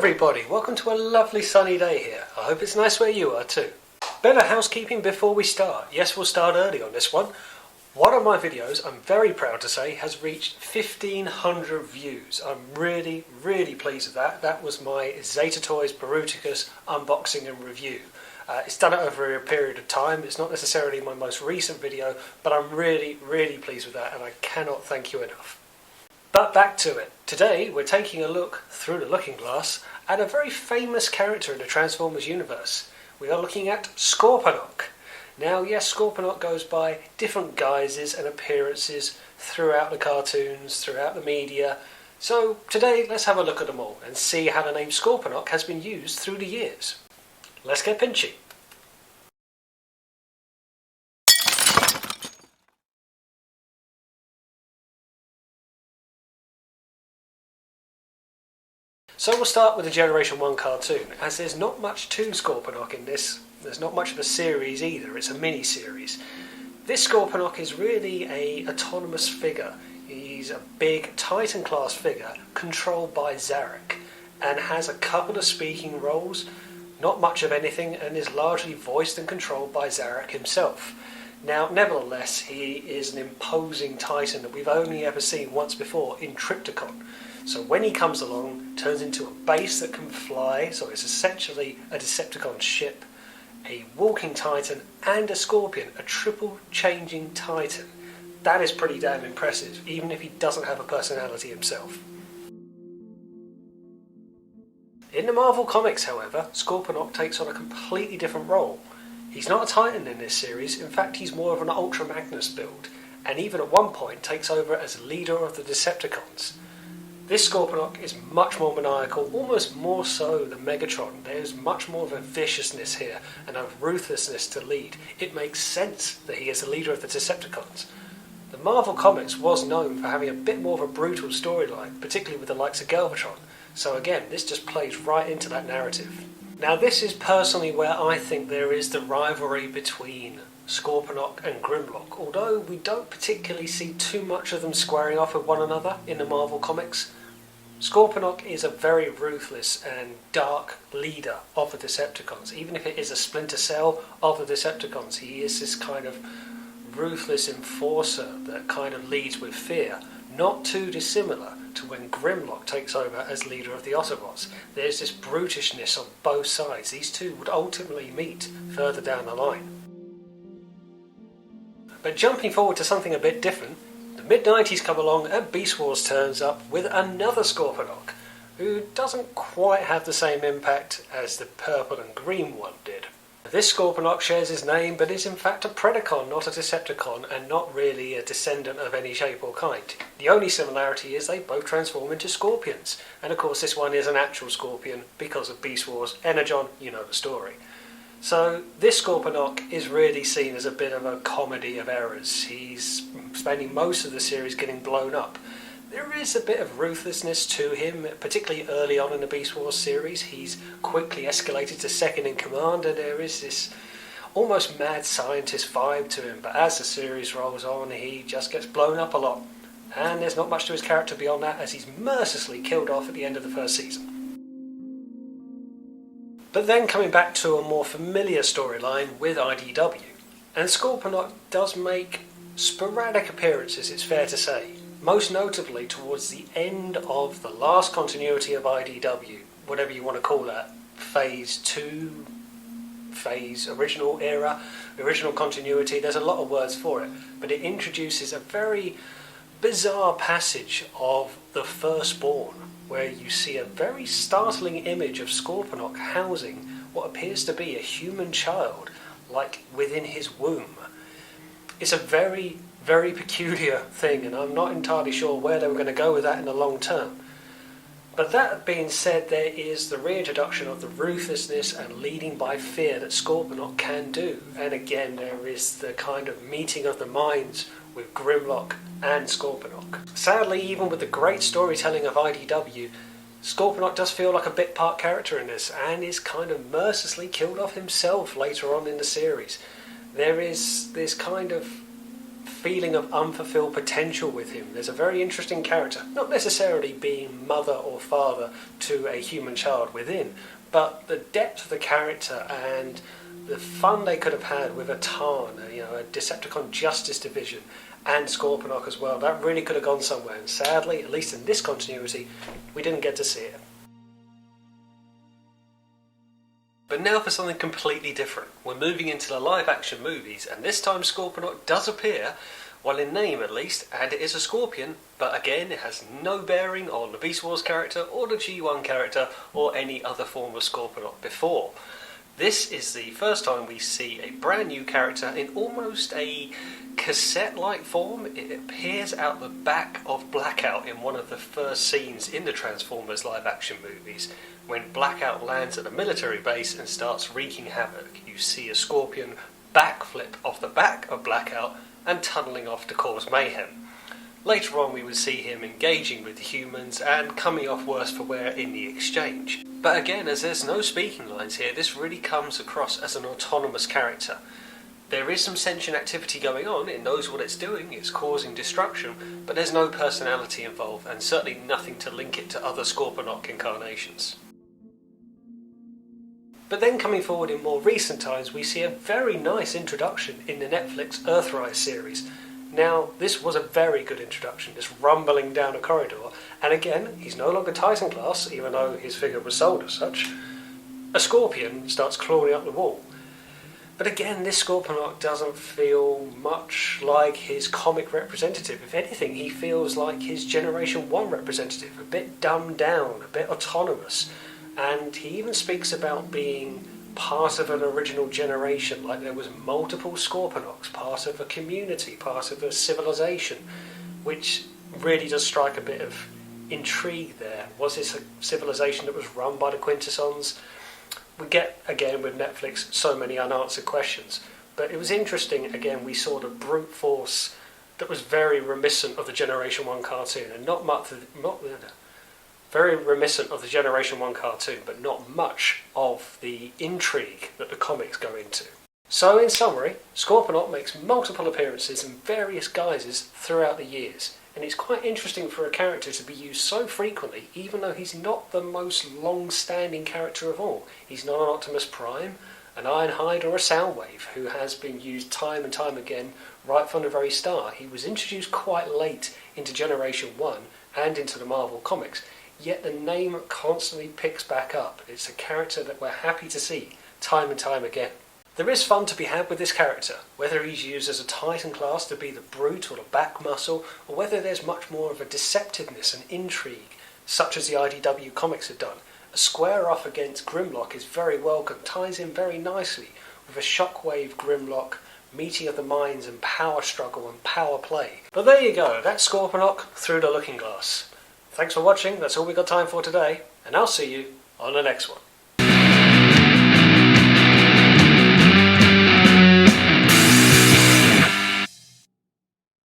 everybody, welcome to a lovely sunny day here. I hope it's nice where you are too. Bit of housekeeping before we start. Yes, we'll start early on this one. One of my videos, I'm very proud to say, has reached 1,500 views. I'm really pleased with that. That was my Zeta Toys Bruticus unboxing and review. It's done it over a period of time. It's not necessarily my most recent video, but I'm really pleased with that and I cannot thank you enough. But back to it. Today we're taking a look through the looking glass at a very famous character in the Transformers universe. We are looking at Scorponok. Now yes, Scorponok goes by different guises and appearances throughout the cartoons, throughout the media. So today let's have a look at them all and see how the name Scorponok has been used through the years. Let's get pinchy. So we'll start with the Generation 1 cartoon, as there's not much to Scorponok in this. There's not much of a series either, it's a mini-series. This Scorponok is really an autonomous figure. He's a big Titan-class figure controlled by Zarek and has a couple of speaking roles, not much of anything, and is largely voiced and controlled by Zarek himself. Now, nevertheless, he is an imposing Titan that we've only ever seen once before in Trypticon. So when he comes along, turns into a base that can fly, so it's essentially a Decepticon ship, a walking Titan and a Scorpion, a triple changing Titan. That is pretty damn impressive, even if he doesn't have a personality himself. In the Marvel Comics, however, Scorponok takes on a completely different role. He's not a Titan in this series, in fact he's more of an Ultra Magnus build, and even at one point takes over as leader of the Decepticons. This Scorponok is much more maniacal, almost more so than Megatron. There's much more of a viciousness here and a ruthlessness to lead. It makes sense that he is the leader of the Decepticons. The Marvel Comics was known for having a bit more of a brutal storyline, particularly with the likes of Galvatron. So again, this just plays right into that narrative. Now this is personally where I think there is the rivalry between Scorponok and Grimlock, although we don't particularly see too much of them squaring off with one another in the Marvel Comics. Scorponok is a very ruthless and dark leader of the Decepticons. Even if it is a splinter cell of the Decepticons, he is this kind of ruthless enforcer that kind of leads with fear. Not too dissimilar to when Grimlock takes over as leader of the Autobots. There's this brutishness on both sides. These two would ultimately meet further down the line. But jumping forward to something a bit different, the mid-90s come along and Beast Wars turns up with another Scorponok, who doesn't quite have the same impact as the purple and green one did. This Scorponok shares his name, but is in fact a Predacon, not a Decepticon, and not really a descendant of any shape or kind. The only similarity is they both transform into Scorpions, and of course this one is an actual Scorpion because of Beast Wars. Energon, you know the story. So this Scorponok is really seen as a bit of a comedy of errors. He's spending most of the series getting blown up. There is a bit of ruthlessness to him, particularly early on in the Beast Wars series. He's quickly escalated to second in command and there is this almost mad scientist vibe to him. But as the series rolls on, he just gets blown up a lot. And there's not much to his character beyond that, as he's mercilessly killed off at the end of the first season. But then coming back to a more familiar storyline with IDW, and Scorponok does make sporadic appearances, it's fair to say, most notably towards the end of the last continuity of IDW, whatever you want to call that, phase 2, phase original era, original continuity, there's a lot of words for it, but it introduces a very bizarre passage of the Firstborn, where you see a very startling image of Scorponok housing what appears to be a human child, like within his womb. It's a very peculiar thing, and I'm not entirely sure where they were going to go with that in the long term. But that being said, there is the reintroduction of the ruthlessness and leading by fear that Scorponok can do, and again there is the kind of meeting of the minds with Grimlock and Scorponok. Sadly, even with the great storytelling of IDW, Scorponok does feel like a bit part character in this, and is kind of mercilessly killed off himself later on in the series. There is this kind of feeling of unfulfilled potential with him. There's a very interesting character, not necessarily being mother or father to a human child within, but the depth of the character and the fun they could have had with a Tarn, a Decepticon Justice Division, and Scorponok as well. That really could have gone somewhere, and sadly, at least in this continuity, we didn't get to see it. But now for something completely different. We're moving into the live action movies, and this time Scorponok does appear, well in name at least, and it is a scorpion, but again it has no bearing on the Beast Wars character or the G1 character or any other form of Scorponok before. This is the first time we see a brand new character in almost a cassette-like form. It appears out the back of Blackout in one of the first scenes in the Transformers live-action movies. When Blackout lands at a military base and starts wreaking havoc, you see a scorpion backflip off the back of Blackout and tunnelling off to cause mayhem. Later on we would see him engaging with the humans and coming off worse for wear in the exchange. But again, as there's no speaking lines here, this really comes across as an autonomous character. There is some sentient activity going on, it knows what it's doing, it's causing destruction, but there's no personality involved and certainly nothing to link it to other Scorponok incarnations. But then coming forward in more recent times, we see a very nice introduction in the Netflix Earthrise series. Now, this was a very good introduction, just rumbling down a corridor, and again, he's no longer Titan class, even though his figure was sold as such. A scorpion starts clawing up the wall. But again, this Scorponok doesn't feel much like his comic representative. If anything, he feels like his Generation 1 representative, a bit dumbed down, a bit autonomous. And he even speaks about being part of an original generation, like there was multiple Scorponoks, part of a community, part of a civilization, which really does strike a bit of intrigue there. Was this a civilization that was run by the Quintessons? We get, again with Netflix, so many unanswered questions. But it was interesting, again, we saw the brute force that was very reminiscent of the Generation 1 cartoon, and very reminiscent of the Generation 1 cartoon, but not much of the intrigue that the comics go into. So in summary, Scorponok makes multiple appearances in various guises throughout the years, and it's quite interesting for a character to be used so frequently, even though he's not the most long-standing character of all. He's not an Optimus Prime, an Ironhide or a Soundwave, who has been used time and time again right from the very start. He was introduced quite late into Generation 1 and into the Marvel Comics, yet the name constantly picks back up. It's a character that we're happy to see time and time again. There is fun to be had with this character, whether he's used as a Titan class to be the brute or the back muscle, or whether there's much more of a deceptiveness and intrigue, such as the IDW comics have done. A square off against Grimlock is very welcome, ties in very nicely with a Shockwave Grimlock, meeting of the minds and power struggle and power play. But there you go, that's Scorponok through the looking glass. Thanks for watching, that's all we got time for today, and I'll see you on the next one.